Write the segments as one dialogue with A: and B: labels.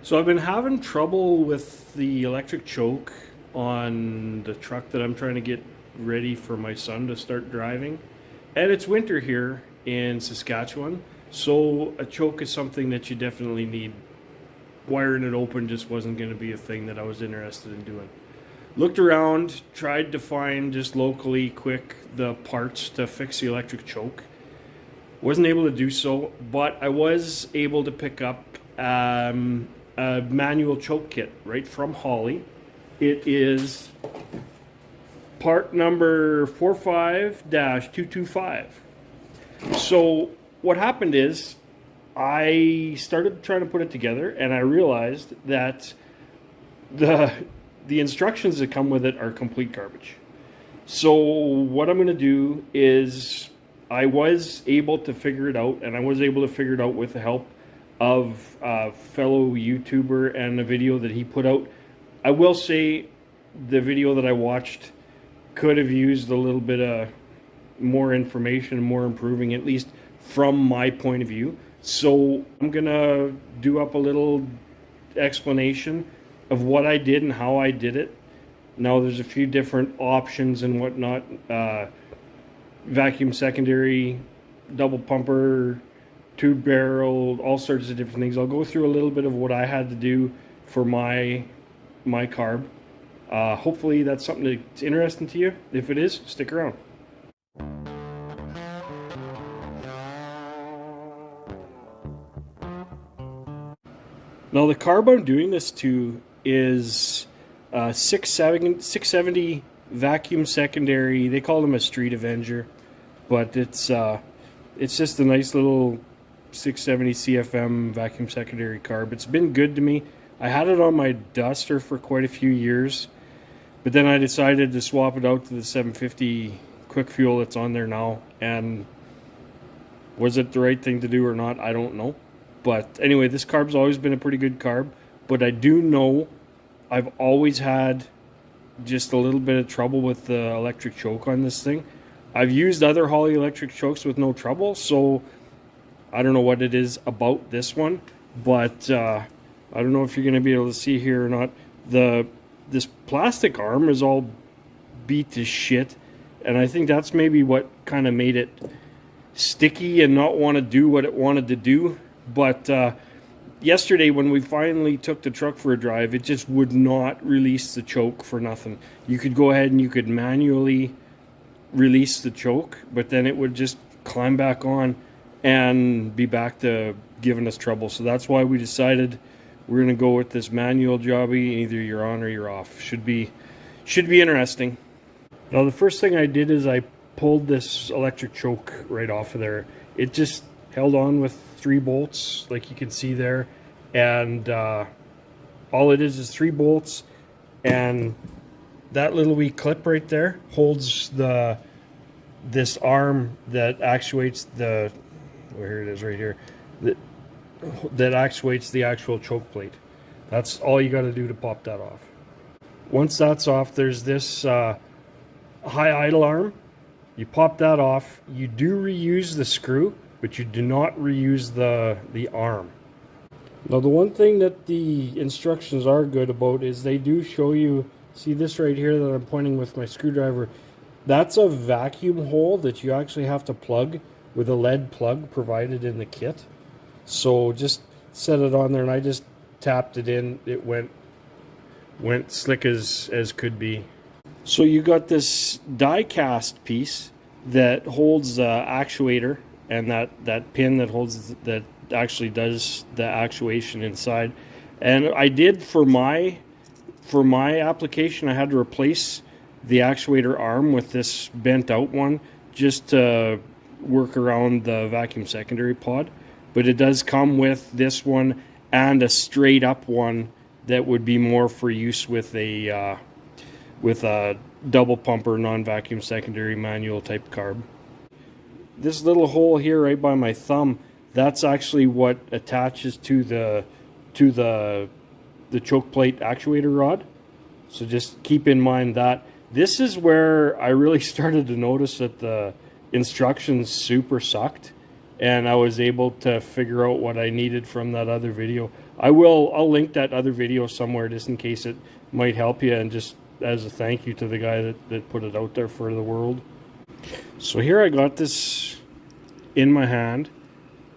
A: So I've been having trouble with the electric choke on the truck that I'm trying to get ready for my son to start driving. And it's winter here in Saskatchewan, so a choke is something that you definitely need. Wiring it open just wasn't going to be a thing that I was interested in doing. Looked around, tried to find just locally quick the parts to fix the electric choke. Wasn't able to do so, but I was able to pick up a manual choke kit right from Holley. It is part number 45-225. So what happened is I started trying to put it together, and I realized that the instructions that come with it are complete garbage. So what I'm going to do is I was able to figure it out, and I was able to figure it out with the help of a fellow YouTuber and a video that he put out. I will say the video that I watched could have used a little bit of more information, more improving, at least from my point of view. So I'm gonna do up a little explanation of what I did and how I did it. Now there's a few different options and whatnot. Vacuum secondary, double pumper, tube barrel, all sorts of different things. I'll go through a little bit of what I had to do for my carb. Hopefully that's something that's interesting to you. If it is, stick around. Now the carb I'm doing this to is 670 Vacuum Secondary. They call them a Street Avenger, but it's just a nice little 670 CFM Vacuum Secondary carb. It's been good to me. I had it on my Duster for quite a few years, but then I decided to swap it out to the 750 quick fuel that's on there now. And was it the right thing to do or not? I don't know. But anyway, this carb's always been a pretty good carb. But I do know I've always had just a little bit of trouble with the electric choke on this thing. I've used other Holley electric chokes with no trouble, so I don't know what it is about this one. But I don't know if you're going to be able to see here or not. This plastic arm is all beat to shit, and I think that's maybe what kind of made it sticky and not want to do what it wanted to do. But yesterday when we finally took the truck for a drive, it just would not release the choke for nothing. You could go ahead and you could manually release the choke, but then it would just climb back on and be back to giving us trouble. So that's why we decided we're going to go with this manual jobby. Either you're on or you're off. Should be interesting. Now the first thing I did is I pulled this electric choke right off of there. It just held on with 3 bolts, like you can see there, and all it is 3 bolts, and that little wee clip right there holds this arm that actuates the, well, here it is right here, that actuates the actual choke plate. That's all you got to do to pop that off. Once that's off, there's this high idle arm. You pop that off. You do reuse the screw, but you do not reuse the arm. Now the one thing that the instructions are good about is they do show you, see this right here that I'm pointing with my screwdriver, that's a vacuum hole that you actually have to plug with a lead plug provided in the kit. So just set it on there, and I just tapped it in. It went slick as could be. So you got this die cast piece that holds the actuator, and that pin that holds, that actually does the actuation inside. And I did for my application, I had to replace the actuator arm with this bent out one just to work around the vacuum secondary pod. But it does come with this one and a straight up one that would be more for use with a double pumper non-vacuum secondary manual type carb. This little hole here right by my thumb, that's actually what attaches to the choke plate actuator rod. So just keep in mind that. This is where I really started to notice that the instructions super sucked, and I was able to figure out what I needed from that other video. I'll link that other video somewhere just in case it might help you, and just as a thank you to the guy that put it out there for the world. So here I got this in my hand.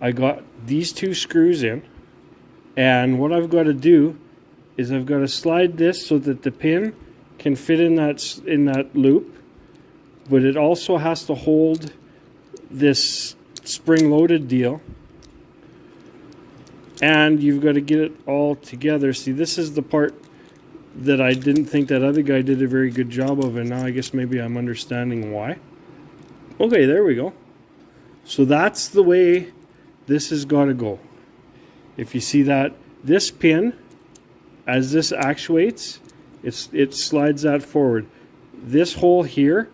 A: I got these 2 screws in, and what I've got to do is I've got to slide this so that the pin can fit in that loop, but it also has to hold this spring-loaded deal, and you've got to get it all together. See, this is the part that I didn't think that other guy did a very good job of, and now I guess maybe I'm understanding why. Okay, there we go. So that's the way this has got to go. If you see that, this pin, as this actuates, it slides that forward. This hole here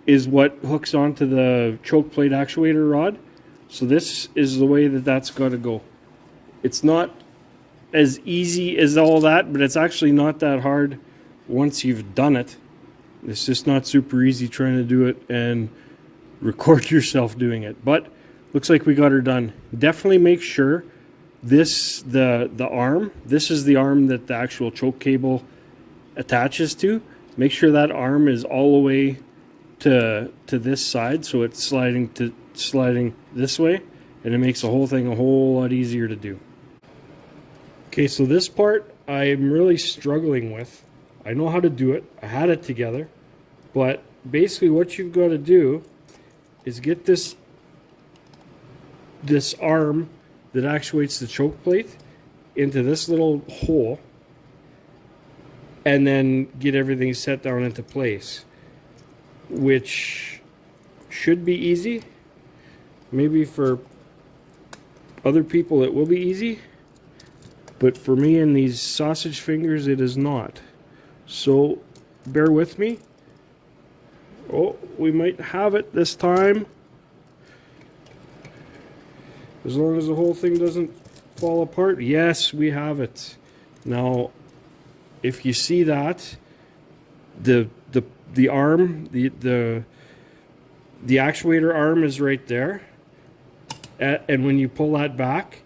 A: is what hooks onto the choke plate actuator rod. So this is the way that that's got to go. It's not as easy as all that, but it's actually not that hard once you've done it. It's just not super easy trying to do it and record yourself doing it. But looks like we got her done. Definitely make sure the arm, this is the arm that the actual choke cable attaches to. Make sure that arm is all the way to this side, so it's sliding this way, and it makes the whole thing a whole lot easier to do. Okay, so this part I'm really struggling with. I know how to do it. I had it together, but basically what you've got to do is get this arm that actuates the choke plate into this little hole, and then get everything set down into place, which should be easy. Maybe for other people it will be easy, but for me and these sausage fingers it is not. So bear with me. Oh, we might have it this time, as long as the whole thing doesn't fall apart. Yes, we have it. Now if you see that, the arm, the actuator arm is right there, and when you pull that back,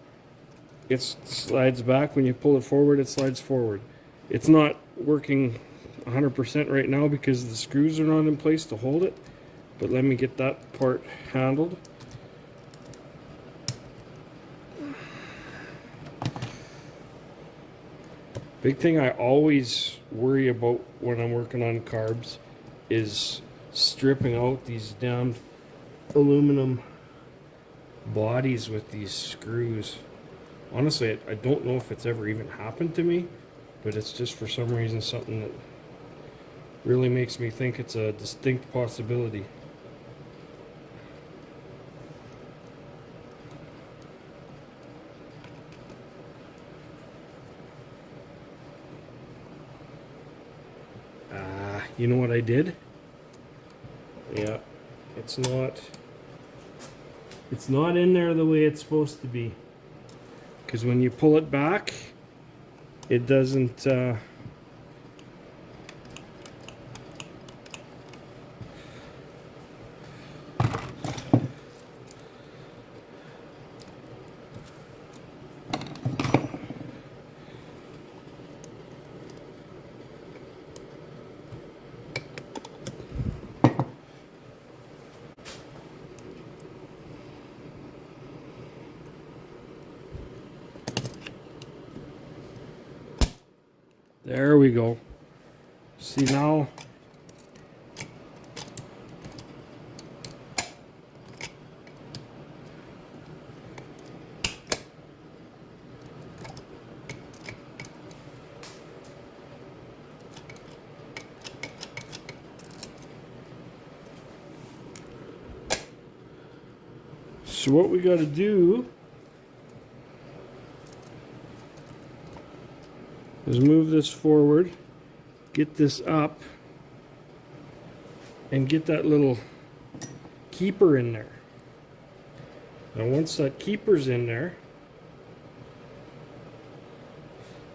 A: it slides back. When you pull it forward, it slides forward. It's not working 100% right now because the screws are not in place to hold it, but let me get that part handled. Big thing I always worry about when I'm working on carbs is stripping out these damn aluminum bodies with these screws. Honestly, I don't know if it's ever even happened to me, but it's just for some reason something that really makes me think it's a distinct possibility. You know what I did? Yeah, it's not in there the way it's supposed to be. Because when you pull it back, it doesn't there we go. See now, so what we got to do is move this forward, get this up, and get that little keeper in there. Now once that keeper's in there,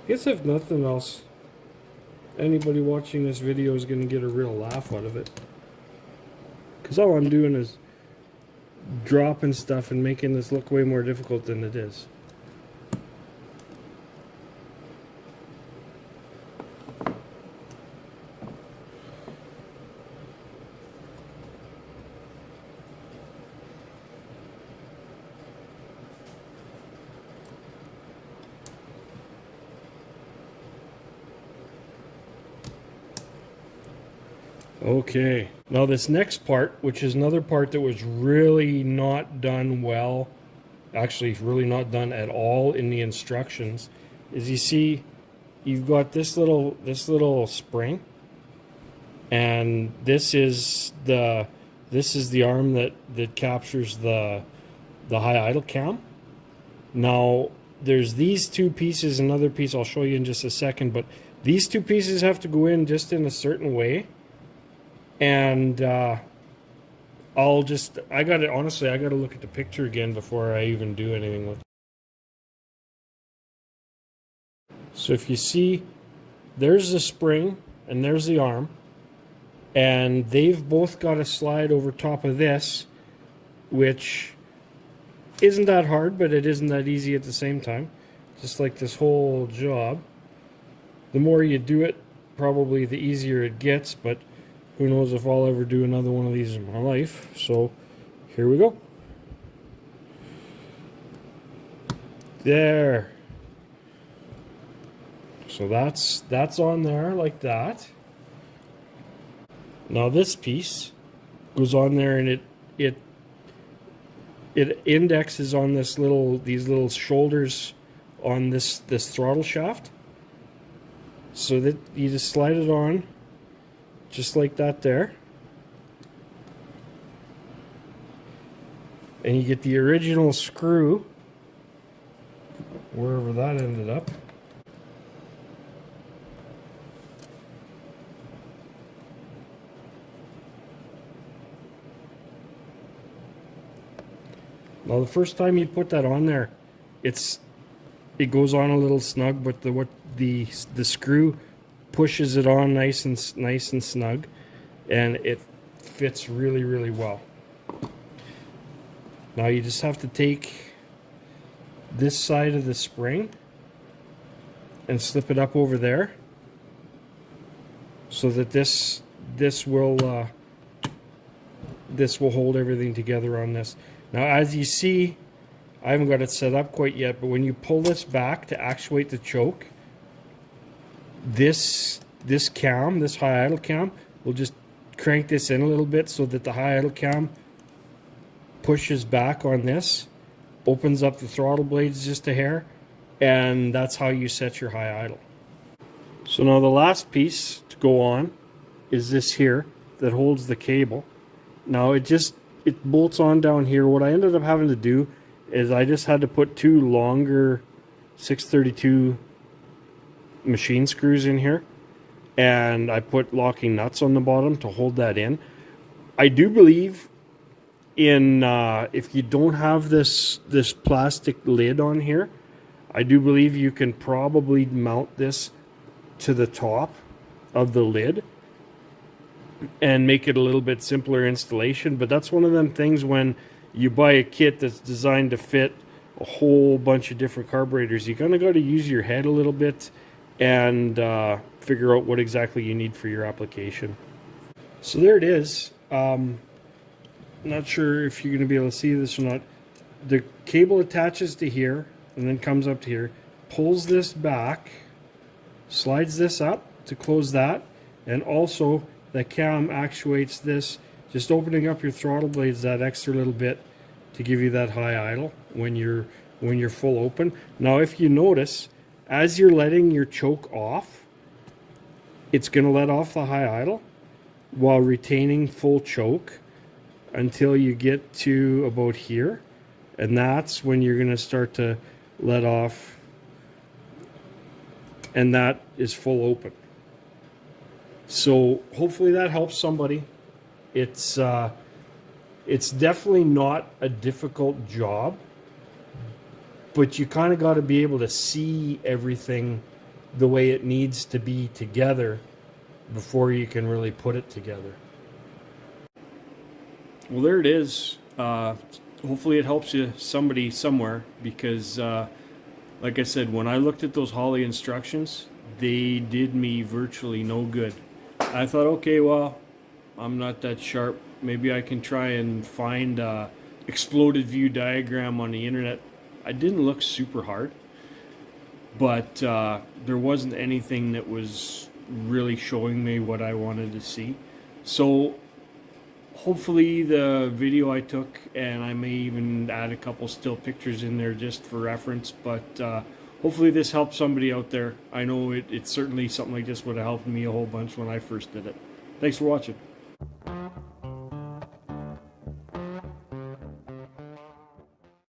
A: I guess if nothing else, anybody watching this video is going to get a real laugh out of it. Because all I'm doing is dropping stuff and making this look way more difficult than it is. Okay, now this next part, which is another part that was really not done well, actually really not done at all in the instructions, is you see you've got this little spring, and this is the arm that captures the high idle cam. Now there's these two pieces, another piece I'll show you in just a second, but these two pieces have to go in just in a certain way. And I gotta look at the picture again before I even do anything with it. So if you see, there's the spring and there's the arm, and they've both got to slide over top of this, which isn't that hard, but it isn't that easy at the same time. Just like this whole job. The more you do it, probably the easier it gets, but who knows if I'll ever do another one of these in my life. So here we go. There. So that's on there like that. Now this piece goes on there, and it indexes on these little shoulders on this throttle shaft. So that you just slide it on just like that there. And you get the original screw, wherever that ended up. Now the first time you put that on there, it goes on a little snug, but the screw pushes it on nice and snug, and it fits really, really well. Now you just have to take this side of the spring and slip it up over there, so that this will hold everything together on this. Now, as you see, I haven't got it set up quite yet, but when you pull this back to actuate the choke, this high idle cam, will just crank this in a little bit so that the high idle cam pushes back on this, opens up the throttle blades just a hair, and that's how you set your high idle. So now the last piece to go on is this here that holds the cable. Now it bolts on down here. What I ended up having to do is I just had to put two longer 632 machine screws in here, and I put locking nuts on the bottom to hold that in. I do believe if you don't have this plastic lid on here, I do believe you can probably mount this to the top of the lid and make it a little bit simpler installation. But that's one of them things when you buy a kit that's designed to fit a whole bunch of different carburetors, you kind of got to use your head a little bit and figure out what exactly you need for your application. So there it is. Not sure if you're going to be able to see this or not. The cable attaches to here and then comes up to here, pulls this back, slides this up to close that, and also the cam actuates this, just opening up your throttle blades that extra little bit to give you that high idle when you're full open. Now if you notice, as you're letting your choke off, it's going to let off the high idle while retaining full choke until you get to about here, and that's when you're going to start to let off, and that is full open. So hopefully that helps somebody. It's definitely not a difficult job, but you kind of got to be able to see everything the way it needs to be together before you can really put it together. Well, there it is. Hopefully it helps you somebody somewhere, because like I said, when I looked at those Holley instructions, they did me virtually no good. I thought, okay, well, I'm not that sharp. Maybe I can try and find a exploded view diagram on the internet. I didn't look super hard, but there wasn't anything that was really showing me what I wanted to see. So hopefully the video I took, and I may even add a couple still pictures in there just for reference, but hopefully this helps somebody out there. I know it's certainly something like this would have helped me a whole bunch when I first did it. Thanks for watching.